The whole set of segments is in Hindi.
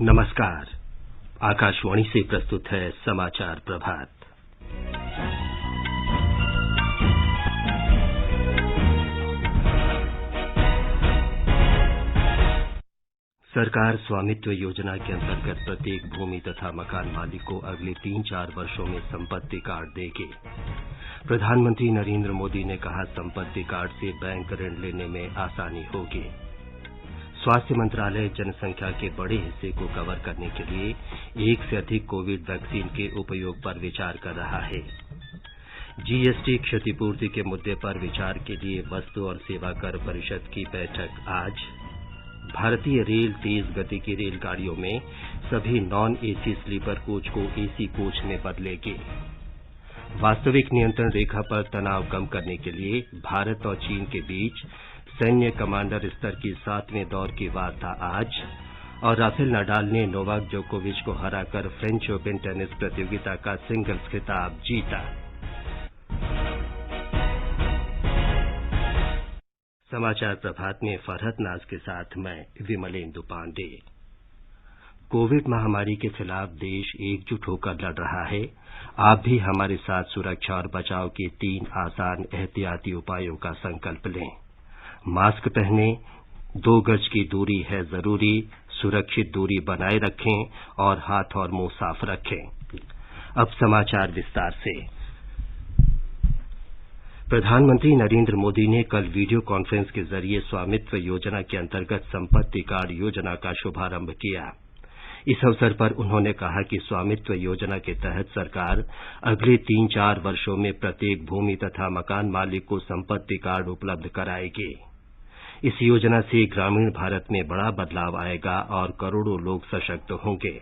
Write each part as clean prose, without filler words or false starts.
नमस्कार। आकाशवाणी से प्रस्तुत है समाचार प्रभात। सरकार स्वामित्व योजना के अंतर्गत प्रत्येक भूमि तथा मकान मालिक को अगले 3-4 वर्षों में संपत्ति कार्ड देगी। प्रधानमंत्री नरेंद्र मोदी ने कहा, संपत्ति कार्ड से बैंक ऋण लेने में आसानी होगी। स्वास्थ्य मंत्रालय जनसंख्या के बड़े हिस्से को कवर करने के लिए एक से अधिक कोविड वैक्सीन के उपयोग पर विचार कर रहा है। जीएसटी क्षतिपूर्ति के मुद्दे पर विचार के लिए वस्तु और सेवा कर परिषद की बैठक आज। भारतीय रेल तेज गति की रेलगाड़ियों में सभी नॉन एसी स्लीपर कोच को एसी कोच में बदलेगी। वास्तविक नियंत्रण रेखा पर तनाव कम करने के लिए भारत और चीन के बीच सैन्य कमांडर स्तर की 7वें दौर की वार्ता आज। और राफेल नडाल ने नोवाक जोकोविच को हराकर फ्रेंच ओपन टेनिस प्रतियोगिता का सिंगल्स खिताब जीता। समाचार प्रभात में फरहत नाज के साथ मैं विमलेंदु पांडे। कोविड महामारी के खिलाफ देश एकजुट होकर लड़ रहा है। आप भी हमारे साथ सुरक्षा और बचाव के 3 आसान एहतियाती उपायों का संकल्प लें। मास्क पहनें, 2 गज की दूरी है जरूरी, सुरक्षित दूरी बनाए रखें और हाथ और मुंह साफ रखें। अब समाचार विस्तार से। प्रधानमंत्री नरेंद्र मोदी ने कल वीडियो कॉन्फ्रेंस के जरिए स्वामित्व योजना के अंतर्गत संपत्ति कार्ड योजना का शुभारंभ किया। इस अवसर पर उन्होंने कहा कि स्वामित्व योजना के तहत सरकार अगले 3-4 वर्षों में प्रत्येक भूमि तथा मकान मालिक को संपत्ति कार्ड उपलब्ध कराएगी। इस योजना से ग्रामीण भारत में बड़ा बदलाव आएगा और करोड़ों लोग सशक्त होंगे।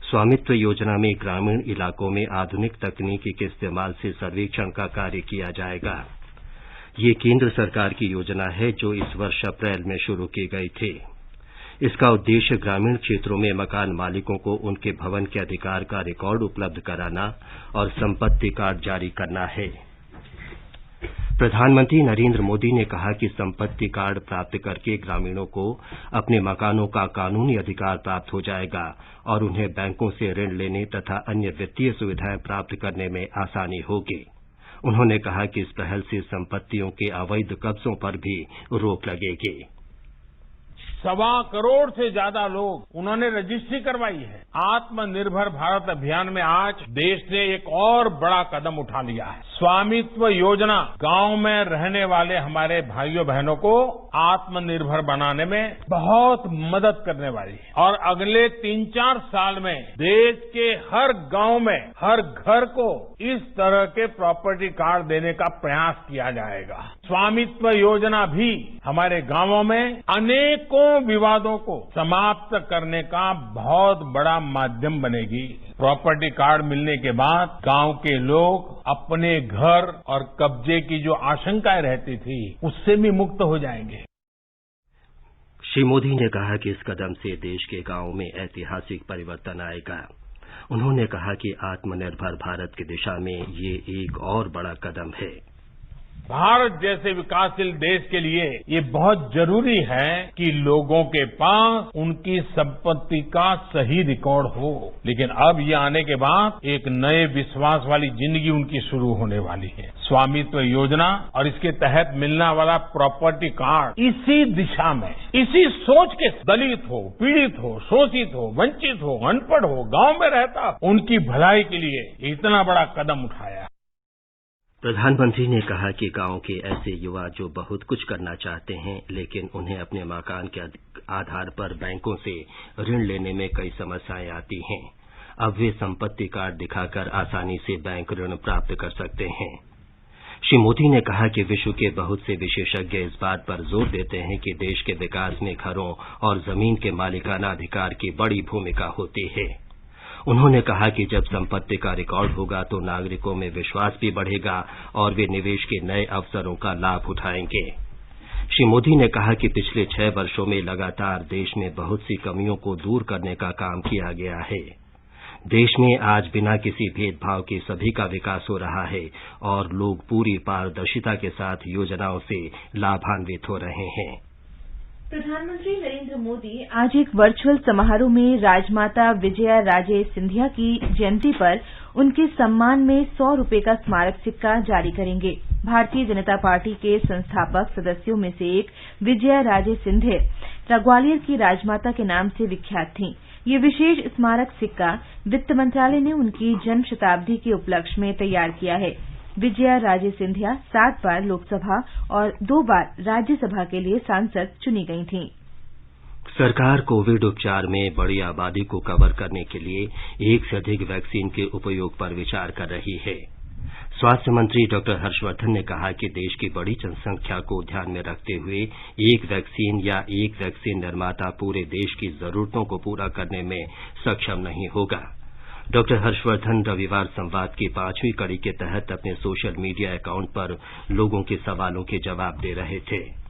स्वामित्व योजना में ग्रामीण इलाकों में आधुनिक तकनीकी के इस्तेमाल से सर्वेक्षण का कार्य किया जाएगा। ये केंद्र सरकार की योजना है जो इस वर्ष अप्रैल में शुरू की गई थी। इसका उद्देश्य ग्रामीण क्षेत्रों में मकान मालिकों को उनके भवन के अधिकार का रिकॉर्ड उपलब्ध कराना और संपत्ति कार्ड जारी करना है। प्रधानमंत्री नरेंद्र मोदी ने कहा कि संपत्ति कार्ड प्राप्त करके ग्रामीणों को अपने मकानों का कानूनी अधिकार प्राप्त हो जाएगा और उन्हें बैंकों से ऋण लेने तथा अन्य वित्तीय सुविधाएं प्राप्त करने में आसानी होगी। उन्होंने कहा कि इस पहल से संपत्तियों के अवैध कब्जों पर भी रोक लगेगी। 1.25 करोड़ से ज्यादा लोग उन्होंने रजिस्ट्री करवाई है। आत्मनिर्भर भारत अभियान में आज देश ने एक और बड़ा कदम उठा लिया है। स्वामित्व योजना गांव में रहने वाले हमारे भाइयों बहनों को आत्मनिर्भर बनाने में बहुत मदद करने वाली है और अगले 3-4 साल में देश के हर गांव में हर घर को इस तरह के प्रॉपर्टी कार्ड देने का प्रयास किया जाएगा। स्वामित्व योजना भी हमारे गांवों में अनेकों विवादों को समाप्त करने का बहुत बड़ा माध्यम बनेगी। प्रॉपर्टी कार्ड मिलने के बाद गांव के लोग अपने घर और कब्जे की जो आशंकाएं रहती थी उससे भी मुक्त हो जाएंगे। श्री मोदी ने कहा कि इस कदम से देश के गांवों में ऐतिहासिक परिवर्तन आएगा। उन्होंने कहा कि आत्मनिर्भर भारत की दिशा में ये एक और बड़ा कदम है। भारत जैसे विकासशील देश के लिए ये बहुत जरूरी है कि लोगों के पास उनकी संपत्ति का सही रिकॉर्ड हो। लेकिन अब ये आने के बाद एक नए विश्वास वाली जिंदगी उनकी शुरू होने वाली है। स्वामित्व योजना और इसके तहत मिलने वाला प्रॉपर्टी कार्ड इसी दिशा में, इसी सोच के दलित हो, पीड़ित हो, शोषित हो, वंचित हो, अनपढ़ हो, गांव में रहता हो, उनकी भलाई के लिए इतना बड़ा कदम उठाया। प्रधानमंत्री ने कहा कि गांव के ऐसे युवा जो बहुत कुछ करना चाहते हैं लेकिन उन्हें अपने मकान के आधार पर बैंकों से ऋण लेने में कई समस्याएं आती हैं, अब वे संपत्ति कार्ड दिखाकर आसानी से बैंक ऋण प्राप्त कर सकते हैं। श्री मोदी ने कहा कि विश्व के बहुत से विशेषज्ञ इस बात पर जोर देते हैं कि देश के विकास में घरों और जमीन के मालिकाना अधिकार की बड़ी भूमिका होती है। उन्होंने कहा कि जब संपत्ति का रिकॉर्ड होगा तो नागरिकों में विश्वास भी बढ़ेगा और वे निवेश के नए अवसरों का लाभ उठाएंगे। श्री मोदी ने कहा कि पिछले 6 वर्षों में लगातार देश में बहुत सी कमियों को दूर करने का काम किया गया है। देश में आज बिना किसी भेदभाव के सभी का विकास हो रहा है और लोग पूरी पारदर्शिता के साथ योजनाओं से लाभान्वित हो रहे हैं। प्रधानमंत्री नरेंद्र मोदी आज एक वर्चुअल समारोह में राजमाता विजया राजे सिंधिया की जयंती पर उनके सम्मान में 100 रुपये का स्मारक सिक्का जारी करेंगे। भारतीय जनता पार्टी के संस्थापक सदस्यों में से एक विजया राजे सिंधिया ग्वालियर की राजमाता के नाम से विख्यात थीं। ये विशेष स्मारक सिक्का वित्त मंत्रालय ने उनकी जन्म शताब्दी के उपलक्ष्य में तैयार किया है। विजया राजे सिंधिया 7 बार लोकसभा और 2 बार राज्यसभा के लिए सांसद चुनी गई थीं। सरकार कोविड उपचार में बड़ी आबादी को कवर करने के लिए एक से अधिक वैक्सीन के उपयोग पर विचार कर रही है। स्वास्थ्य मंत्री डॉक्टर हर्षवर्धन ने कहा कि देश की बड़ी जनसंख्या को ध्यान में रखते हुए एक वैक्सीन या एक वैक्सीन निर्माता पूरे देश की जरूरतों को पूरा करने में सक्षम नहीं होगा। डॉक्टर हर्षवर्धन रविवार संवाद की 5वीं कड़ी के तहत अपने सोशल मीडिया अकाउंट पर लोगों के सवालों के जवाब दे रहे थे।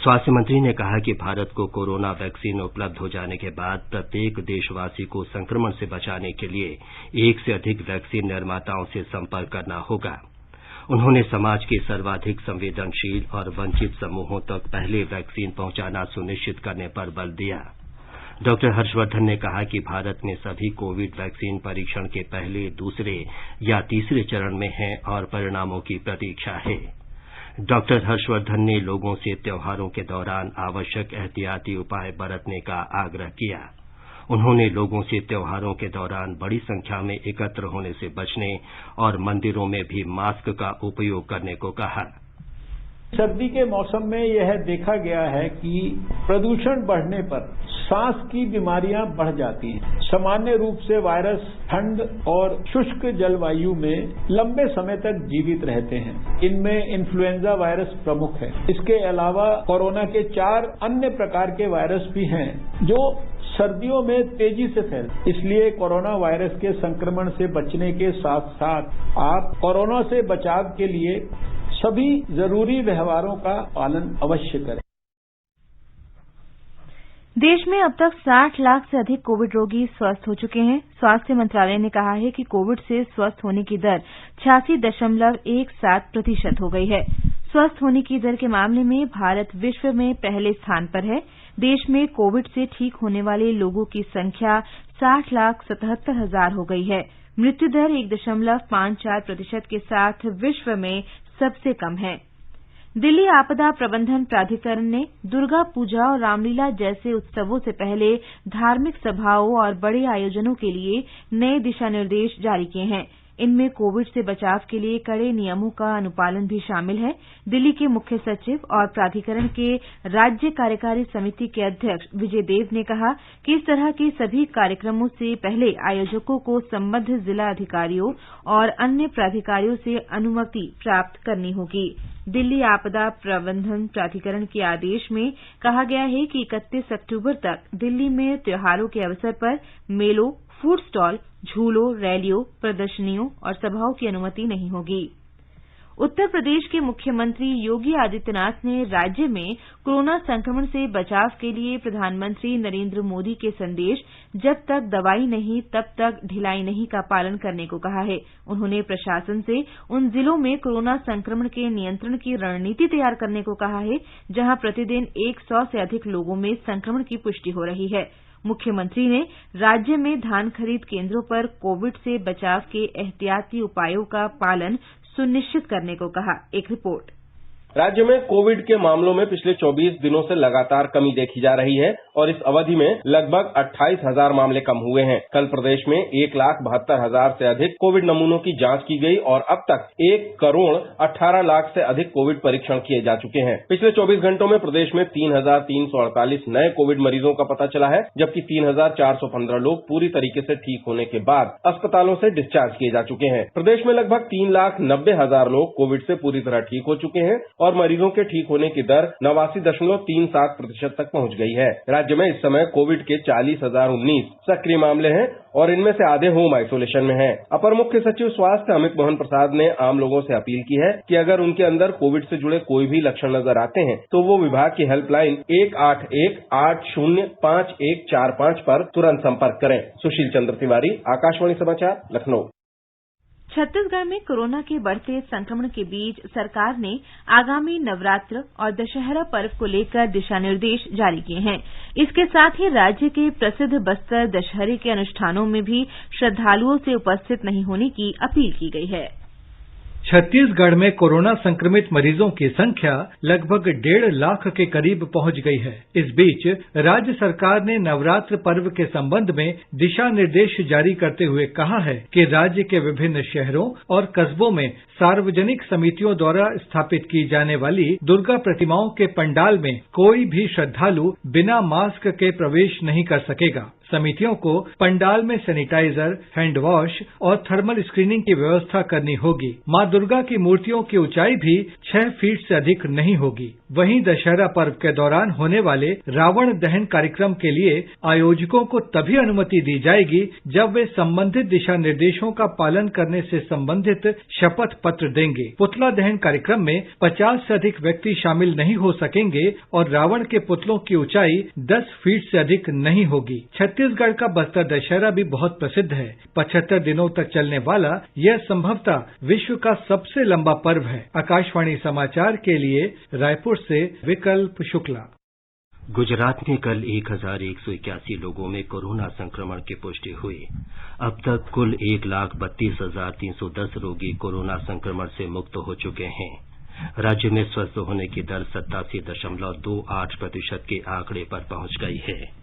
स्वास्थ्य मंत्री ने कहा कि भारत को कोरोना वैक्सीन उपलब्ध हो जाने के बाद प्रत्येक देशवासी को संक्रमण से बचाने के लिए एक से अधिक वैक्सीन निर्माताओं से संपर्क करना होगा। उन्होंने समाज के सर्वाधिक संवेदनशील और वंचित समूहों तक पहले वैक्सीन पहुंचाना सुनिश्चित करने पर बल दिया। डॉक्टर हर्षवर्धन ने कहा कि भारत में सभी कोविड वैक्सीन परीक्षण के पहले, दूसरे या तीसरे चरण में हैं और परिणामों की प्रतीक्षा है। डॉक्टर हर्षवर्धन ने लोगों से त्योहारों के दौरान आवश्यक एहतियाती उपाय बरतने का आग्रह किया। उन्होंने लोगों से त्योहारों के दौरान बड़ी संख्या में एकत्र होने से बचने और मंदिरों में भी मास्क का उपयोग करने को कहा। सर्दी के मौसम में यह देखा गया है कि प्रदूषण बढ़ने पर सांस की बीमारियां बढ़ जाती हैं। सामान्य रूप से वायरस ठंड और शुष्क जलवायु में लंबे समय तक जीवित रहते हैं। इनमें इन्फ्लुएंजा वायरस प्रमुख है। इसके अलावा कोरोना के 4 अन्य प्रकार के वायरस भी हैं जो सर्दियों में तेजी से फैलते। इसलिए कोरोना वायरस के संक्रमण से बचने के साथ साथ आप कोरोना से बचाव के लिए सभी जरूरी व्यवहारों का पालन अवश्य करें। देश में अब तक 60 लाख से अधिक कोविड रोगी स्वस्थ हो चुके हैं। स्वास्थ्य मंत्रालय ने कहा है कि कोविड से स्वस्थ होने की दर 86.17% हो गई है। स्वस्थ होने की दर के मामले में भारत विश्व में पहले स्थान पर है। देश में कोविड से ठीक होने वाले लोगों की संख्या 60,77,000 हो गई है। मृत्यु दर 1.54% के साथ विश्व में सबसे कम है। दिल्ली आपदा प्रबंधन प्राधिकरण ने दुर्गा पूजा और रामलीला जैसे उत्सवों से पहले धार्मिक सभाओं और बड़े आयोजनों के लिए नए दिशा निर्देश जारी किए हैं। इनमें कोविड से बचाव के लिए कड़े नियमों का अनुपालन भी शामिल है। दिल्ली के मुख्य सचिव और प्राधिकरण के राज्य कार्यकारी समिति के अध्यक्ष विजय देव ने कहा कि इस तरह के सभी कार्यक्रमों से पहले आयोजकों को संबद्ध जिला अधिकारियों और अन्य प्राधिकारियों से अनुमति प्राप्त करनी होगी। दिल्ली आपदा प्रबंधन प्राधिकरण के आदेश में कहा गया है कि 31 अक्टूबर तक दिल्ली में त्योहारों के अवसर पर मेलों, फूड स्टॉल, झूलों, रैलियों, प्रदर्शनियों और सभाओं की अनुमति नहीं होगी। उत्तर प्रदेश के मुख्यमंत्री योगी आदित्यनाथ ने राज्य में कोरोना संक्रमण से बचाव के लिए प्रधानमंत्री नरेंद्र मोदी के संदेश जब तक दवाई नहीं तब तक ढिलाई नहीं का पालन करने को कहा है। उन्होंने प्रशासन से उन जिलों में कोरोना संक्रमण के नियंत्रण की रणनीति तैयार करने को कहा है जहां प्रतिदिन 100 से अधिक लोगों में संक्रमण की पुष्टि हो रही है। मुख्यमंत्री ने राज्य में धान खरीद केंद्रों पर कोविड से बचाव के एहतियाती उपायों का पालन सुनिश्चित करने को कहा। एक रिपोर्ट। राज्य में कोविड के मामलों में पिछले 24 दिनों से लगातार कमी देखी जा रही है और इस अवधि में लगभग 28,000 मामले कम हुए हैं। कल प्रदेश में 1,72,000 से अधिक कोविड नमूनों की जांच की गई और अब तक 1,18,00,000 से अधिक कोविड परीक्षण किए जा चुके हैं। पिछले 24 घंटों में प्रदेश में 3,348 नए कोविड मरीजों का पता चला है, जबकि 3,415 लोग पूरी तरीके से ठीक होने के बाद अस्पतालों से डिस्चार्ज किए जा चुके हैं। प्रदेश में लगभग 3,90,000 लोग कोविड से पूरी तरह ठीक हो चुके हैं और मरीजों के ठीक होने की दर 89.37% तक पहुंच गई है। राज्य में इस समय कोविड के 40,019 सक्रिय मामले हैं और इनमें से आधे होम आइसोलेशन में हैं। अपर मुख्य सचिव स्वास्थ्य अमित मोहन प्रसाद ने आम लोगों से अपील की है कि अगर उनके अंदर कोविड से जुड़े कोई भी लक्षण नजर आते हैं तो वो विभाग की हेल्पलाइन 181-80-5145 पर तुरंत संपर्क करें। सुशील चंद्र तिवारी, आकाशवाणी समाचार, लखनऊ। छत्तीसगढ़ में कोरोना के बढ़ते संक्रमण के बीच सरकार ने आगामी नवरात्र और दशहरा पर्व को लेकर दिशा निर्देश जारी किए हैं। इसके साथ ही राज्य के प्रसिद्ध बस्तर दशहरे के अनुष्ठानों में भी श्रद्धालुओं से उपस्थित नहीं होने की अपील की गई है। छत्तीसगढ़ में कोरोना संक्रमित मरीजों की संख्या लगभग 1.5 लाख के करीब पहुंच गई है। इस बीच राज्य सरकार ने नवरात्र पर्व के संबंध में दिशा निर्देश जारी करते हुए कहा है कि राज्य के विभिन्न शहरों और कस्बों में सार्वजनिक समितियों द्वारा स्थापित की जाने वाली दुर्गा प्रतिमाओं के पंडाल में कोई भी श्रद्धालु बिना मास्क के प्रवेश नहीं कर सकेगा। समितियों को पंडाल में सैनिटाइजर, हैंड वॉश और थर्मल स्क्रीनिंग की व्यवस्था करनी होगी। मां दुर्गा की मूर्तियों की ऊंचाई भी 6 फीट से अधिक नहीं होगी। वहीं दशहरा पर्व के दौरान होने वाले रावण दहन कार्यक्रम के लिए आयोजकों को तभी अनुमति दी जाएगी जब वे संबंधित दिशा निर्देशों का पालन करने से संबंधित शपथ पत्र देंगे। पुतला दहन कार्यक्रम में 50 से अधिक व्यक्ति शामिल नहीं हो सकेंगे और रावण के पुतलों की ऊंचाई 10 फीट से अधिक नहीं होगी। छत्तीसगढ़ का बस्तर दशहरा भी बहुत प्रसिद्ध है। 75 दिनों तक चलने वाला यह संभवतः विश्व का सबसे लंबा पर्व है। आकाशवाणी समाचार के लिए रायपुर से विकल्प शुक्ला। गुजरात में कल 1181 लोगों में कोरोना संक्रमण की पुष्टि हुई। अब तक कुल 1,32,310 रोगी कोरोना संक्रमण से मुक्त हो चुके हैं। राज्य में स्वस्थ होने की दर 87.28% के आंकड़े पर पहुंच गई है।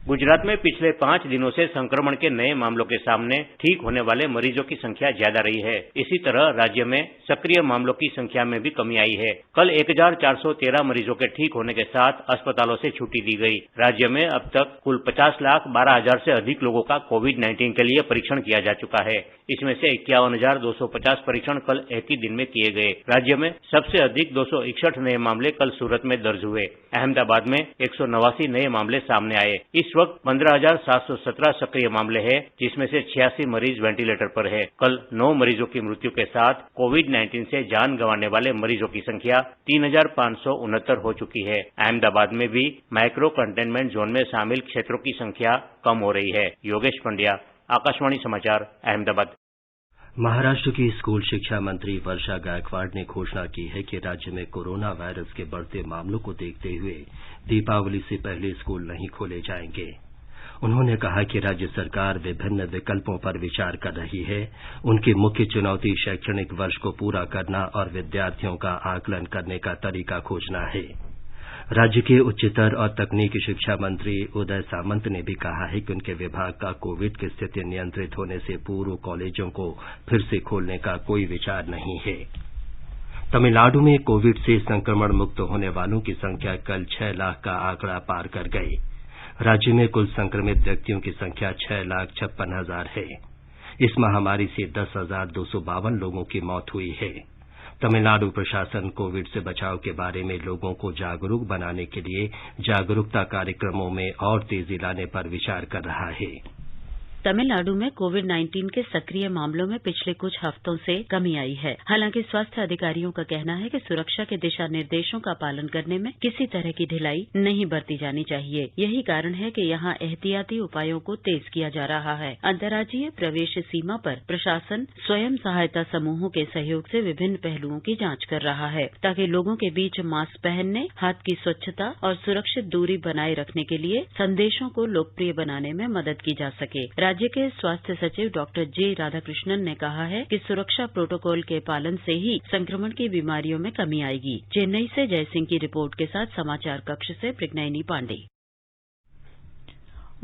गुजरात में पिछले 5 दिनों से संक्रमण के नए मामलों के सामने ठीक होने वाले मरीजों की संख्या ज्यादा रही है। इसी तरह राज्य में सक्रिय मामलों की संख्या में भी कमी आई है। कल 1413 मरीजों के ठीक होने के साथ अस्पतालों से छुट्टी दी गई। राज्य में अब तक कुल 50,12,000 से अधिक लोगों का कोविड-19 के लिए परीक्षण किया जा चुका है। इसमें से 51,250 परीक्षण कल एक ही दिन में किए गए। राज्य में सबसे अधिक 261 नए मामले कल सूरत में दर्ज हुए। अहमदाबाद में 189 नए मामले सामने आए। इस वक्त 15,717 सक्रिय मामले हैं, जिसमें से 86 मरीज वेंटिलेटर पर है। कल 9 मरीजों की मृत्यु के साथ कोविड-19 से जान गंवाने वाले मरीजों की संख्या 3,569 हो चुकी है। अहमदाबाद में भी माइक्रो कंटेनमेंट जोन में शामिल क्षेत्रों की संख्या कम हो रही है। योगेश पंड्या, आकाशवाणी समाचार, अहमदाबाद। महाराष्ट्र की स्कूल शिक्षा मंत्री वर्षा गायकवाड़ ने घोषणा की है कि राज्य में कोरोना वायरस के बढ़ते मामलों को देखते हुए दीपावली से पहले स्कूल नहीं खोले जाएंगे। उन्होंने कहा कि राज्य सरकार विभिन्न विकल्पों पर विचार कर रही है। उनकी मुख्य चुनौती शैक्षणिक वर्ष को पूरा करना और विद्यार्थियों का आकलन करने का तरीका खोजना है। राज्य के उच्चतर और तकनीकी शिक्षा मंत्री उदय सामंत ने भी कहा है कि उनके विभाग का कोविड की स्थिति नियंत्रित होने से पूर्व कॉलेजों को फिर से खोलने का कोई विचार नहीं है। तमिलनाडु में कोविड से संक्रमण मुक्त होने वालों की संख्या कल 6 लाख का आंकड़ा पार कर गई। राज्य में कुल संक्रमित व्यक्तियों की संख्या 6,56,000 है। इस महामारी से 10,252 लोगों की मौत हुई है। तमिलनाडु प्रशासन कोविड से बचाव के बारे में लोगों को जागरूक बनाने के लिए जागरूकता कार्यक्रमों में और तेजी लाने पर विचार कर रहा है। तमिलनाडु में कोविड-19 के सक्रिय मामलों में पिछले कुछ हफ्तों से कमी आई है। हालांकि स्वास्थ्य अधिकारियों का कहना है कि सुरक्षा के दिशा निर्देशों का पालन करने में किसी तरह की ढिलाई नहीं बरती जानी चाहिए। यही कारण है कि यहां एहतियाती उपायों को तेज किया जा रहा है। अंतर्राज्यीय प्रवेश सीमा पर प्रशासन स्वयं सहायता समूहों के सहयोग से विभिन्न पहलुओं की जांच कर रहा है, ताकि लोगों के बीच मास्क पहनने, हाथ की स्वच्छता और सुरक्षित दूरी बनाए रखने के लिए संदेशों को लोकप्रिय बनाने में मदद की जा सके। राज्य के स्वास्थ्य सचिव डॉक्टर जे राधाकृष्णन ने कहा है कि सुरक्षा प्रोटोकॉल के पालन से ही संक्रमण की बीमारियों में कमी आएगी। चेन्नई से जयसिंह की रिपोर्ट के साथ समाचार कक्ष से प्रज्ञानी पांडे।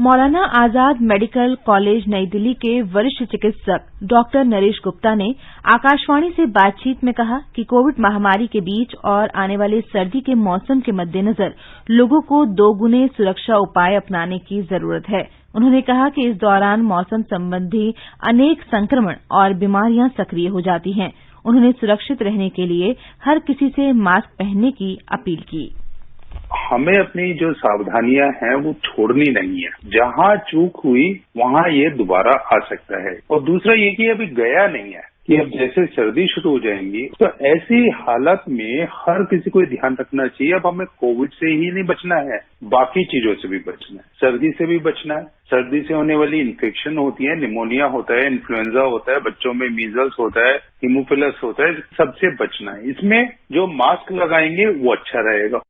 मौलाना आजाद मेडिकल कॉलेज नई दिल्ली के वरिष्ठ चिकित्सक डॉक्टर नरेश गुप्ता ने आकाशवाणी से बातचीत में कहा कि कोविड महामारी के बीच और आने वाले सर्दी के मौसम के मद्देनजर लोगों को दोगुने सुरक्षा उपाय अपनाने की जरूरत है। उन्होंने कहा कि इस दौरान मौसम संबंधी अनेक संक्रमण और बीमारियां सक्रिय हो जाती हैं। उन्होंने सुरक्षित रहने के लिए हर किसी से मास्क पहनने की अपील की। हमें अपनी जो सावधानियां हैं वो छोड़नी नहीं है। जहां चूक हुई वहां ये दोबारा आ सकता है। और दूसरा ये कि अभी गया नहीं है, कि अब जैसे सर्दी शुरू हो जाएंगी तो ऐसी हालत में हर किसी को ध्यान रखना चाहिए, अब हमें कोविड से ही नहीं बचना है, बाकी चीजों से भी बचना है। सर्दी से भी बचना है, सर्दी से होने वाली इन्फेक्शन होती है, निमोनिया होता है, इन्फ्लुएंजा होता है, बच्चों में मीजल्स होता है, हीमोफिलस होता है, सबसे बचना है। इसमें जो मास्क लगाएंगे वो अच्छा रहेगा।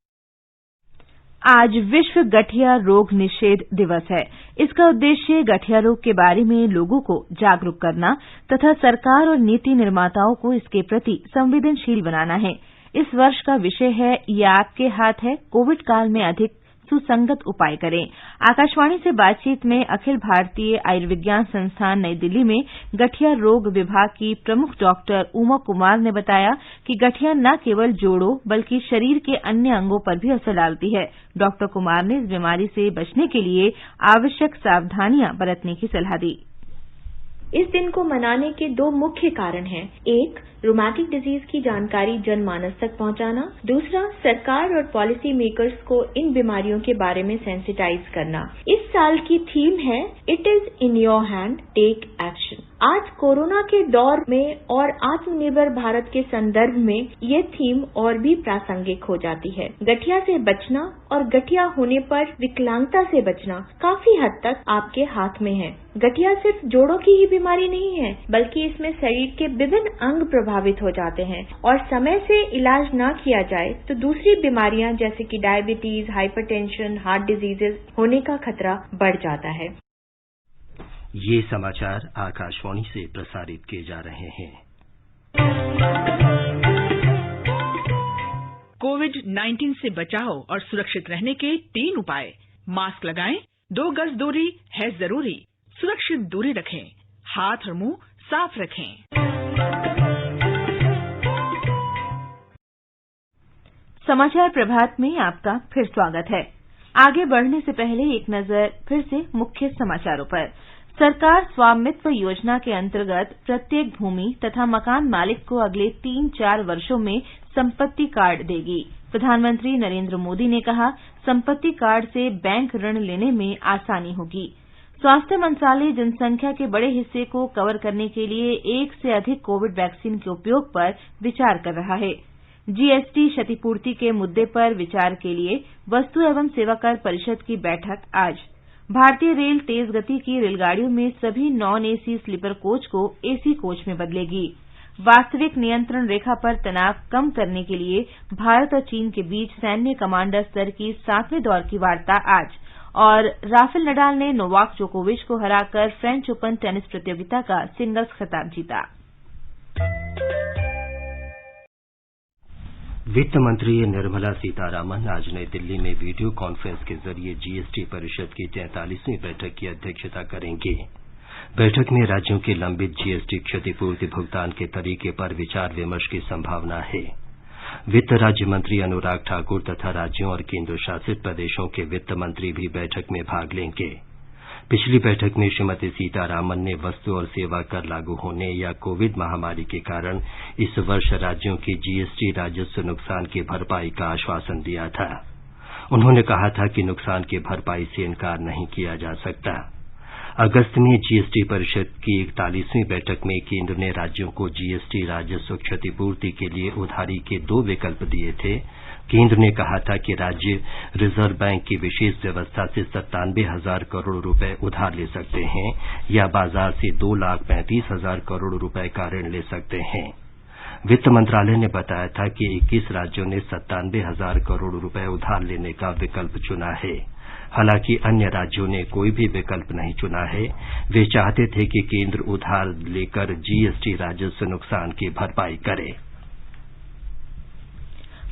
आज विश्व गठिया रोग निषेध दिवस है। इसका उद्देश्य गठिया रोग के बारे में लोगों को जागरूक करना तथा सरकार और नीति निर्माताओं को इसके प्रति संवेदनशील बनाना है। इस वर्ष का विषय है ये आपके हाथ है, कोविड काल में अधिक सुसंगत उपाय करें। आकाशवाणी से बातचीत में अखिल भारतीय आयुर्विज्ञान संस्थान नई दिल्ली में गठिया रोग विभाग की प्रमुख डॉक्टर उमा कुमार ने बताया कि गठिया न केवल जोड़ों बल्कि शरीर के अन्य अंगों पर भी असर डालती है। डॉक्टर कुमार ने इस बीमारी से बचने के लिए आवश्यक सावधानियां बरतने की सलाह दी। इस दिन को मनाने के दो मुख्य कारण हैं। एक, रूमेटिक डिजीज की जानकारी जनमानस तक पहुंचाना। दूसरा, सरकार और पॉलिसी मेकर्स को इन बीमारियों के बारे में सेंसिटाइज करना। इस साल की थीम है it is in your hand, take action. आज कोरोना के दौर में और आत्मनिर्भर भारत के संदर्भ में ये थीम और भी प्रासंगिक हो जाती है। गठिया से बचना और गठिया होने पर विकलांगता से बचना काफी हद तक आपके हाथ में है। गठिया सिर्फ जोड़ों की ही बीमारी नहीं है, बल्कि इसमें शरीर के विभिन्न अंग प्रभावित हो जाते हैं और समय से इलाज न किया जाए तो दूसरी बीमारियां जैसे कि डायबिटीज, हाइपरटेंशन, हार्ट डिजीजेज होने का खतरा बढ़ जाता है। ये समाचार आकाशवाणी से प्रसारित किए जा रहे हैं। कोविड-19 से बचाव और सुरक्षित रहने के 3 उपाय। मास्क लगाएं, 2 गज दूरी है जरूरी, सुरक्षित दूरी रखें, हाथ और मुंह साफ रखें। समाचार प्रभात में आपका फिर स्वागत है। आगे बढ़ने से पहले एक नजर फिर से मुख्य समाचारों पर। सरकार स्वामित्व योजना के अंतर्गत प्रत्येक भूमि तथा मकान मालिक को अगले 3-4 वर्षों में संपत्ति कार्ड देगी। प्रधानमंत्री नरेंद्र मोदी ने कहा, संपत्ति कार्ड से बैंक ऋण लेने में आसानी होगी। स्वास्थ्य मंत्रालय जनसंख्या के बड़े हिस्से को कवर करने के लिए 1 से अधिक कोविड वैक्सीन के उपयोग पर विचार कर रहा है। जीएसटी क्षतिपूर्ति के मुद्दे पर विचार के लिए वस्तु एवं सेवा कर परिषद की बैठक आज। भारतीय रेल तेज गति की रेलगाड़ियों में सभी नॉन एसी स्लीपर कोच को एसी कोच में बदलेगी। वास्तविक नियंत्रण रेखा पर तनाव कम करने के लिए भारत और चीन के बीच सैन्य कमांडर स्तर की 7वें दौर की वार्ता आज। और राफेल नडाल ने नोवाक जोकोविच को हराकर फ्रेंच ओपन टेनिस प्रतियोगिता का सिंगल्स खिताब जीता। वित्त मंत्री निर्मला सीतारामन आज नई दिल्ली में वीडियो कॉन्फ्रेंस के जरिए जीएसटी परिषद की 43वीं बैठक की अध्यक्षता करेंगे। बैठक में राज्यों के लंबित जीएसटी क्षतिपूर्ति भुगतान के तरीके पर विचार विमर्श की संभावना है। वित्त राज्य मंत्री अनुराग ठाकुर तथा राज्यों और केंद्र शासित प्रदेशों के वित्त मंत्री भी बैठक में भाग लेंगे। पिछली बैठक में श्रीमती सीतारामन ने वस्तु और सेवा कर लागू होने या कोविड महामारी के कारण इस वर्ष राज्यों के जीएसटी राजस्व नुकसान की भरपाई का आश्वासन दिया था। उन्होंने कहा था कि नुकसान की भरपाई से इनकार नहीं किया जा सकता। अगस्त में जीएसटी परिषद की 41वीं बैठक में केंद्र ने राज्यों को जीएसटी राजस्व क्षतिपूर्ति के लिए उधारी के 2 विकल्प दिए थे। केंद्र ने कहा था कि राज्य रिजर्व बैंक की विशेष व्यवस्था से 97,000 करोड़ रुपए उधार ले सकते हैं या बाजार से 2,35,000 करोड़ रुपए का ऋण ले सकते हैं। वित्त मंत्रालय ने बताया था कि 21 राज्यों ने 97,000 करोड़ रुपए उधार लेने का विकल्प चुना है। हालांकि अन्य राज्यों ने कोई भी विकल्प नहीं चुना है। वे चाहते थे कि केंद्र उधार लेकर जीएसटी राजस्व नुकसान की भरपाई करे।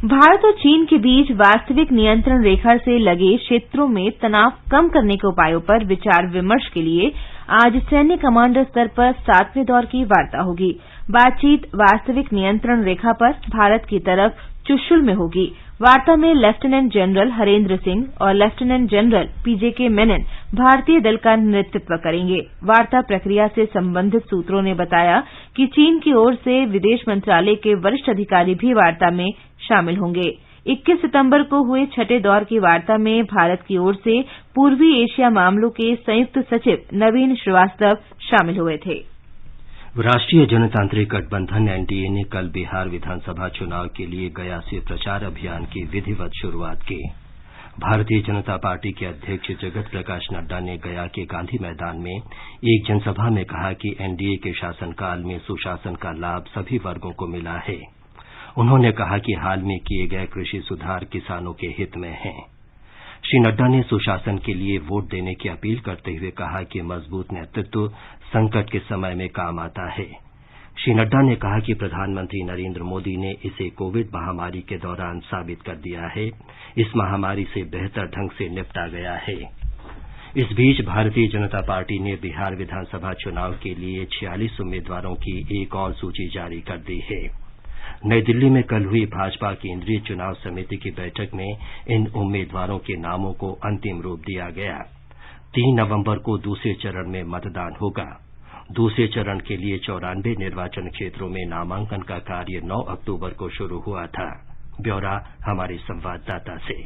भारत और चीन के बीच वास्तविक नियंत्रण रेखा से लगे क्षेत्रों में तनाव कम करने के उपायों पर विचार विमर्श के लिए आज सैन्य कमांडर स्तर पर 7वें दौर की वार्ता होगी। बातचीत वास्तविक नियंत्रण रेखा पर भारत की तरफ चुशुल में होगी। वार्ता में लेफ्टिनेंट जनरल हरेंद्र सिंह और लेफ्टिनेंट जनरल पीजेके मेनन भारतीय दल का नेतृत्व करेंगे। वार्ता प्रक्रिया से संबंधित सूत्रों ने बताया कि चीन की ओर से विदेश मंत्रालय के वरिष्ठ अधिकारी भी वार्ता में शामिल होंगे। 21 सितंबर को हुए 6ठे दौर की वार्ता में भारत की ओर से पूर्वी एशिया मामलों के संयुक्त सचिव नवीन श्रीवास्तव शामिल हुए थे। राष्ट्रीय जनतांत्रिक गठबंधन एनडीए ने कल बिहार विधानसभा चुनाव के लिए गया से प्रचार अभियान की विधिवत शुरुआत की। भारतीय जनता पार्टी के अध्यक्ष जगत प्रकाश नड्डा ने गया के गांधी मैदान में एक जनसभा में कहा कि एनडीए के शासनकाल में सुशासन का लाभ सभी वर्गों को मिला है। उन्होंने कहा कि हाल में किए गए कृषि सुधार किसानों के हित में हैं। श्री नड्डा ने सुशासन के लिए वोट देने की अपील करते हुए कहा कि मजबूत नेतृत्व संकट के समय में काम आता है। श्री नड्डा ने कहा कि प्रधानमंत्री नरेंद्र मोदी ने इसे कोविड महामारी के दौरान साबित कर दिया है। इस महामारी से बेहतर ढंग से निपटा गया है। इस बीच भारतीय जनता पार्टी ने बिहार विधानसभा चुनाव के लिए 46 उम्मीदवारों की एक और सूची जारी कर दी है। नई दिल्ली में कल हुई भाजपा केंद्रीय चुनाव समिति की बैठक में इन उम्मीदवारों के नामों को अंतिम रूप दिया गया। 3 नवंबर को दूसरे चरण में मतदान होगा। दूसरे चरण के लिए 94 निर्वाचन क्षेत्रों में नामांकन का कार्य 9 अक्टूबर को शुरू हुआ था। ब्यौरा हमारे संवाददाता से।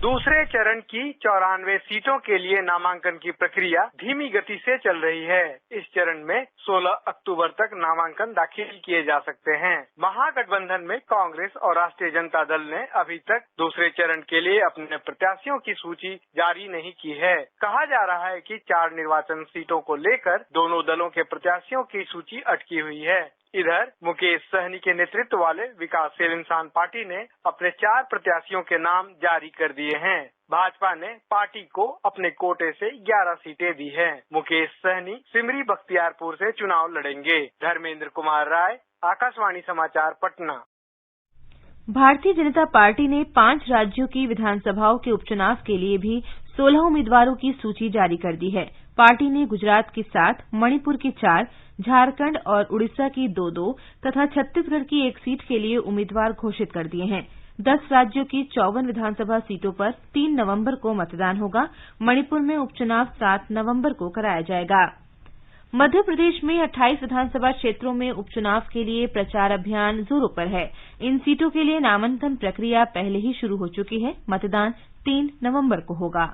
दूसरे चरण की 94 सीटों के लिए नामांकन की प्रक्रिया धीमी गति से चल रही है। इस चरण में 16 अक्टूबर तक नामांकन दाखिल किए जा सकते हैं। महागठबंधन में कांग्रेस और राष्ट्रीय जनता दल ने अभी तक दूसरे चरण के लिए अपने प्रत्याशियों की सूची जारी नहीं की है। कहा जा रहा है कि 4 निर्वाचन सीटों को लेकर दोनों दलों के प्रत्याशियों की सूची अटकी हुई है। इधर मुकेश सहनी के नेतृत्व वाले विकासशील इंसान पार्टी ने अपने 4 प्रत्याशियों के नाम जारी कर दिए हैं। भाजपा ने पार्टी को अपने कोटे से 11 सीटें दी हैं। मुकेश सहनी सिमरी बख्तियारपुर से चुनाव लड़ेंगे। धर्मेंद्र कुमार राय, आकाशवाणी समाचार, पटना। भारतीय जनता पार्टी ने 5 राज्यों की विधानसभाओं के उपचुनाव के लिए भी 16 उम्मीदवारों की सूची जारी कर दी है। पार्टी ने गुजरात की 7, मणिपुर की 4, झारखंड और उड़ीसा की 2-2 तथा छत्तीसगढ़ की 1 सीट के लिए उम्मीदवार घोषित कर दिए हैं। 10 राज्यों की 54 विधानसभा सीटों पर 3 नवंबर को मतदान होगा। मणिपुर में उपचुनाव 7 नवंबर को कराया जाएगा। मध्य प्रदेश में 28 विधानसभा क्षेत्रों में उपचुनाव के लिए प्रचार अभियान जोरों पर है। इन सीटों के लिए नामांकन प्रक्रिया पहले ही शुरू हो चुकी है। मतदान 3 नवंबर को होगा।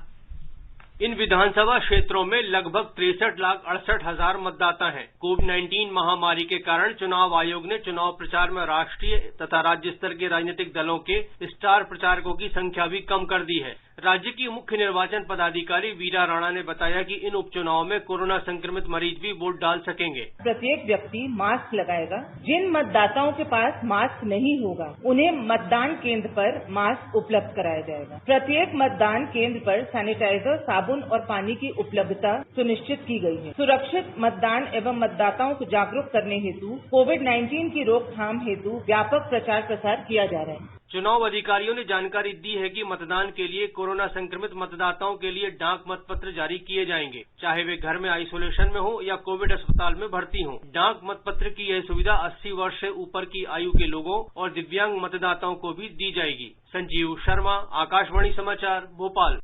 इन विधानसभा क्षेत्रों में लगभग 63,68,000 मतदाता हैं। कोविड-19 महामारी के कारण चुनाव आयोग ने चुनाव प्रचार में राष्ट्रीय तथा राज्य स्तर के राजनीतिक दलों के स्टार प्रचारकों की संख्या भी कम कर दी है। राज्य की मुख्य निर्वाचन पदाधिकारी वीरा राणा ने बताया कि इन उपचुनाव में कोरोना संक्रमित मरीज भी वोट डाल सकेंगे। प्रत्येक व्यक्ति मास्क लगाएगा। जिन मतदाताओं के पास मास्क नहीं होगा उन्हें मतदान केंद्र पर मास्क उपलब्ध कराया जाएगा। प्रत्येक मतदान केंद्र पर सैनिटाइजर, साबुन और पानी की उपलब्धता सुनिश्चित की गई है। सुरक्षित मतदान एवं मतदाताओं को जागरूक करने हेतु कोविड-19 की रोकथाम हेतु व्यापक प्रचार प्रसार किया जा रहा है। चुनाव अधिकारियों ने जानकारी दी है कि मतदान के लिए कोरोना संक्रमित मतदाताओं के लिए डाक मतपत्र जारी किए जाएंगे, चाहे वे घर में आइसोलेशन में हो या कोविड अस्पताल में भर्ती हों। डाक मतपत्र की यह सुविधा 80 वर्ष से ऊपर की आयु के लोगों और दिव्यांग मतदाताओं को भी दी जाएगी। संजीव शर्मा, आकाशवाणी समाचार, भोपाल।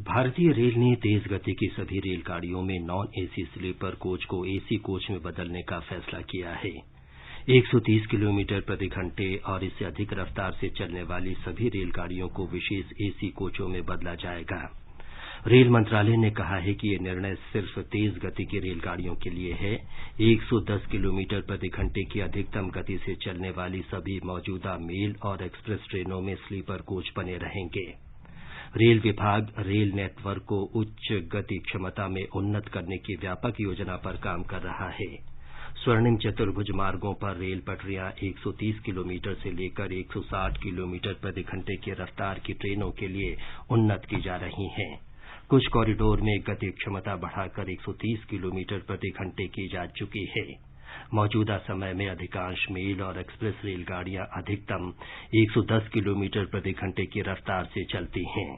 भारतीय रेल ने तेज गति की सभी रेलगाड़ियों में नॉन एसी स्लीपर कोच को एसी कोच में बदलने का फैसला किया है। 130 किलोमीटर प्रति घंटे और इससे अधिक रफ्तार से चलने वाली सभी रेलगाड़ियों को विशेष एसी कोचों में बदला जाएगा। रेल मंत्रालय ने कहा है कि ये निर्णय सिर्फ तेज गति की रेलगाड़ियों के लिए है। 110 किलोमीटर प्रति घंटे की अधिकतम गति से चलने वाली सभी मौजूदा मेल और एक्सप्रेस ट्रेनों में स्लीपर कोच बने रहेंगे। रेल विभाग रेल नेटवर्क को उच्च गति क्षमता में उन्नत करने की व्यापक योजना पर काम कर रहा है। स्वर्णिम चतुर्भुज मार्गों पर रेल पटरियां 130 किलोमीटर से लेकर 160 किलोमीटर प्रति घंटे की रफ्तार की ट्रेनों के लिए उन्नत की जा रही हैं। कुछ कॉरिडोर में गति क्षमता बढ़ाकर 130 किलोमीटर प्रति घंटे की जा चुकी है। मौजूदा समय में अधिकांश मेल और एक्सप्रेस रेलगाड़ियां अधिकतम 110 किलोमीटर प्रति घंटे की रफ्तार से चलती हैं।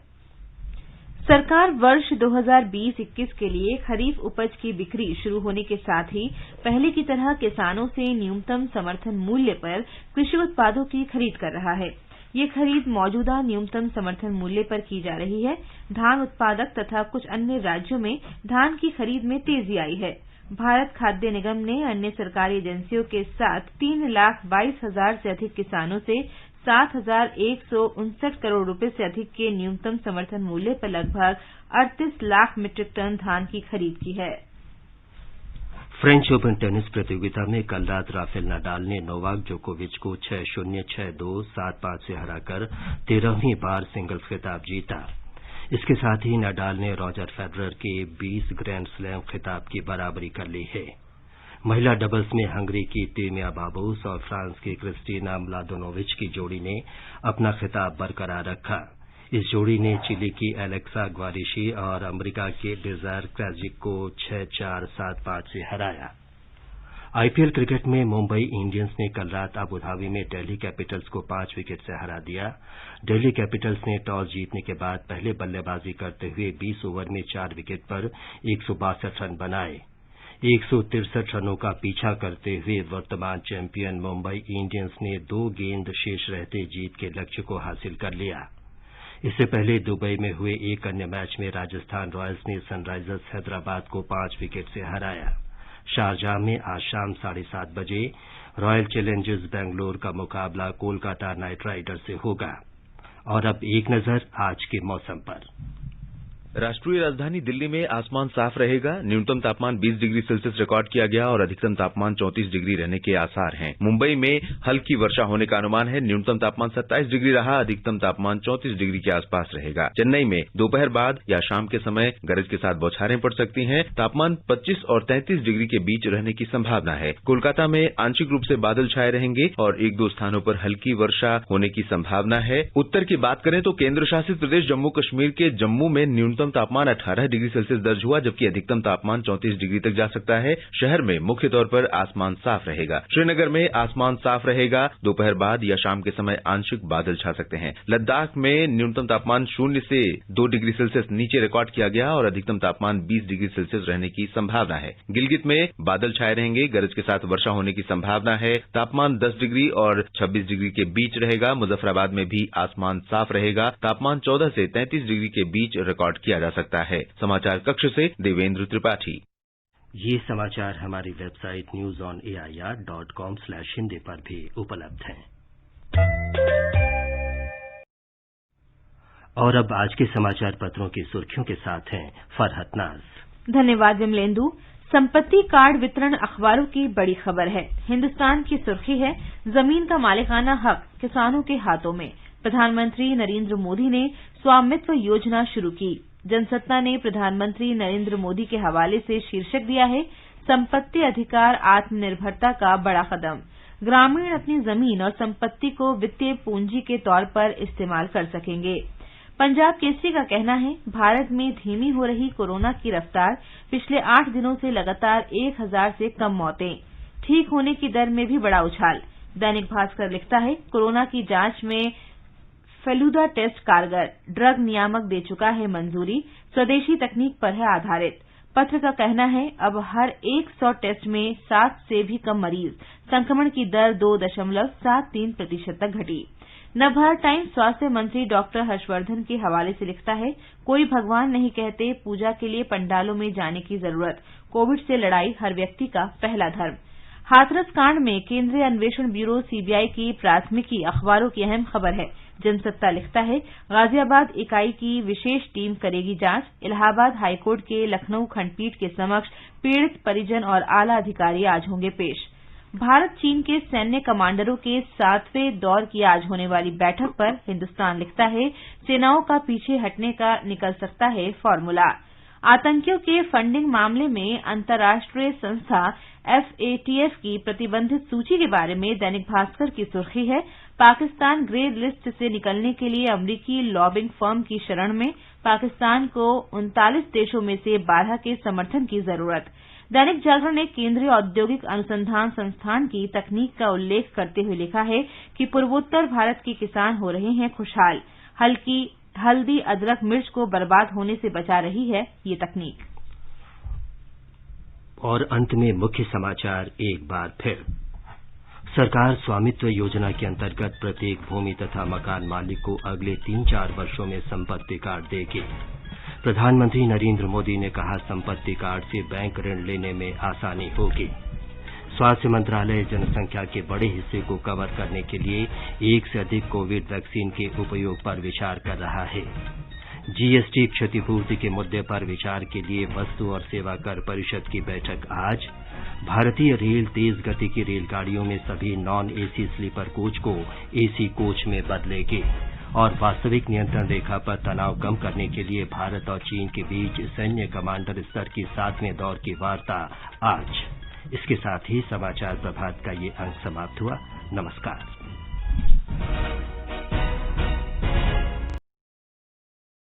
सरकार वर्ष 2020-21 के लिए खरीफ उपज की बिक्री शुरू होने के साथ ही पहले की तरह किसानों से न्यूनतम समर्थन मूल्य पर कृषि उत्पादों की खरीद कर रहा है। ये खरीद मौजूदा न्यूनतम समर्थन मूल्य पर की जा रही है। धान उत्पादक तथा कुछ अन्य राज्यों में धान की खरीद में तेजी आई है। भारत खाद्य निगम ने अन्य सरकारी एजेंसियों के साथ 3,22,000 से अधिक किसानों से 7,159 करोड़ रुपए से अधिक के न्यूनतम समर्थन मूल्य पर लगभग 38 लाख मीट्रिक टन धान की खरीद की है। फ्रेंच ओपन टेनिस प्रतियोगिता में कल रात राफेल नाडाल ने नोवाक जोकोविच को 6-0, 6-2, 7-5 से हराकर 13वीं बार सिंगल्स खिताब जीता। इसके साथ ही नाडाल ने रॉजर फेडरर के 20 ग्रैंड स्लैम खिताब की बराबरी कर ली है। महिला डबल्स में हंगरी की टीमिया बाबोस और फ्रांस की क्रिस्टीना म्लादेनोविच की जोड़ी ने अपना खिताब बरकरार रखा। इस जोड़ी ने चिली की एलेक्सा ग्वारिशी और अमेरिका के डिजायर क्रेजिक को 6-4, 7-5 से हराया। आईपीएल क्रिकेट में मुंबई इंडियंस ने कल रात अबू धाबी में दिल्ली कैपिटल्स को 5 विकेट से हरा दिया। दिल्ली कैपिटल्स ने टॉस जीतने के बाद पहले बल्लेबाजी करते हुए 20 ओवर में 4 विकेट पर 162 रन बनाए। 163 रनों का पीछा करते हुए वर्तमान चैंपियन मुंबई इंडियंस ने 2 गेंद शेष रहते जीत के लक्ष्य को हासिल कर लिया। इससे पहले दुबई में हुए एक अन्य मैच में राजस्थान रॉयल्स ने सनराइजर्स हैदराबाद को 5 विकेट से हराया। शारजाह में आज शाम 7:30 बजे रॉयल चैलेंजर्स बेंगलोर का मुकाबला कोलकाता नाइट राइडर्स से होगा। और अब एक नजर आज के मौसम पर। राष्ट्रीय राजधानी दिल्ली में आसमान साफ रहेगा। न्यूनतम तापमान 20 डिग्री सेल्सियस रिकॉर्ड किया गया और अधिकतम तापमान 34 डिग्री रहने के आसार हैं। मुंबई में हल्की वर्षा होने का अनुमान है। न्यूनतम तापमान 27 डिग्री रहा, अधिकतम तापमान 34 डिग्री के आसपास रहेगा। चेन्नई में दोपहर बाद या शाम के समय गरज के साथ बौछारें पड़ सकती हैं। तापमान 25 और 33 डिग्री के बीच रहने की संभावना है। कोलकाता में आंशिक रूप से बादल छाए रहेंगे और 1-2 स्थानों पर हल्की वर्षा होने की संभावना है। उत्तर की बात करें तो केंद्र शासित प्रदेश जम्मू कश्मीर के जम्मू में न्यूनतम तापमान 18 डिग्री सेल्सियस दर्ज हुआ, जबकि अधिकतम तापमान 34 डिग्री तक जा सकता है। शहर में मुख्य तौर पर आसमान साफ रहेगा। श्रीनगर में आसमान साफ रहेगा। दोपहर बाद या शाम के समय आंशिक बादल छा सकते हैं। लद्दाख में न्यूनतम तापमान 0 से 2 डिग्री सेल्सियस नीचे रिकॉर्ड किया गया और अधिकतम तापमान 20 डिग्री सेल्सियस रहने की संभावना है। गिलगित में बादल छाए रहेंगे, गरज के साथ वर्षा होने की संभावना है। तापमान 10 डिग्री और 26 डिग्री के बीच रहेगा। मुजफ्फराबाद में भी आसमान साफ रहेगा। तापमान 14 से 33 डिग्री के बीच रिकॉर्ड किया जा सकता है। समाचार कक्ष से देवेंद्र त्रिपाठी। ये समाचार हमारी वेबसाइट newsonair.com/hindi पर भी उपलब्ध हैं। और अब आज के समाचार पत्रों की सुर्खियों के साथ हैं फरहत नाज। धन्यवाद विमलेंदु। संपत्ति कार्ड वितरण अखबारों की बड़ी खबर है। हिन्दुस्तान की सुर्खी है, जमीन का मालिकाना हक किसानों के हाथों में। प्रधानमंत्री नरेंद्र मोदी ने स्वामित्व योजना शुरू की। जनसत्ता ने प्रधानमंत्री नरेंद्र मोदी के हवाले से शीर्षक दिया है, संपत्ति अधिकार आत्मनिर्भरता का बड़ा कदम। ग्रामीण अपनी जमीन और संपत्ति को वित्तीय पूंजी के तौर पर इस्तेमाल कर सकेंगे। पंजाब केसरी का कहना है, भारत में धीमी हो रही कोरोना की रफ्तार, पिछले 8 दिनों से लगातार 1000 से कम मौतें, ठीक होने की दर में भी बड़ा उछाल। दैनिक भास्कर लिखता है, कोरोना की जांच में फेलुदा टेस्ट कारगर, ड्रग नियामक दे चुका है मंजूरी, स्वदेशी तकनीक पर है आधारित। पत्र का कहना है, अब हर 100 टेस्ट में 7 से भी कम मरीज, संक्रमण की दर 2.73% तक घटी। नवभारत टाइम्स स्वास्थ्य मंत्री डॉक्टर हर्षवर्धन के हवाले से लिखता है, कोई भगवान नहीं कहते, पूजा के लिए पंडालों में जाने की जरूरत, कोविड से लड़ाई हर व्यक्ति का पहला धर्म। हाथरस कांड में केंद्रीय अन्वेषण ब्यूरो सीबीआई की प्राथमिकी अखबारों की अहम खबर है। जनसत्ता लिखता है, गाजियाबाद इकाई की विशेष टीम करेगी जांच। इलाहाबाद हाईकोर्ट के लखनऊ खंडपीठ के समक्ष पीड़ित परिजन और आला अधिकारी आज होंगे पेश। भारत चीन के सैन्य कमांडरों के 7वें दौर की आज होने वाली बैठक पर हिन्दुस्तान लिखता है, सेनाओं का पीछे हटने का निकल सकता है फॉर्मूला। आतंकियों के फंडिंग मामले में अंतर्राष्ट्रीय संस्था FATF की प्रतिबंधित सूची के बारे में दैनिक भास्कर की सुर्खी है, पाकिस्तान ग्रे लिस्ट से निकलने के लिए अमरीकी लॉबिंग फर्म की शरण में, पाकिस्तान को 39 देशों में से 12 के समर्थन की जरूरत। दैनिक जागरण ने केंद्रीय औद्योगिक अनुसंधान संस्थान की तकनीक का उल्लेख करते हुए लिखा है कि पूर्वोत्तर भारत के किसान हो रहे हैं खुशहाल, हल्दी अदरक मिर्च को बर्बाद होने से बचा रही है ये तकनीक। और अंत में मुख्य समाचार एक बार फिर। सरकार स्वामित्व योजना के अंतर्गत प्रत्येक भूमि तथा मकान मालिक को अगले 3-4 वर्षों में संपत्ति कार्ड देगी। प्रधानमंत्री नरेंद्र मोदी ने कहा, संपत्ति कार्ड से बैंक ऋण लेने में आसानी होगी। स्वास्थ्य मंत्रालय जनसंख्या के बड़े हिस्से को कवर करने के लिए 1 से अधिक कोविड वैक्सीन के उपयोग पर विचार कर रहा है। जीएसटी क्षतिपूर्ति के मुद्दे पर विचार के लिए वस्तु और सेवा कर परिषद की बैठक आज। भारतीय रेल तेज गति की रेलगाड़ियों में सभी नॉन एसी स्लीपर कोच को एसी कोच में बदलेगी। और वास्तविक नियंत्रण रेखा पर तनाव कम करने के लिए भारत और चीन के बीच सैन्य कमांडर स्तर की 7वें दौर की वार्ता आज। इसके साथ ही समाचार प्रभात का ये अंक समाप्त हुआ। नमस्कार।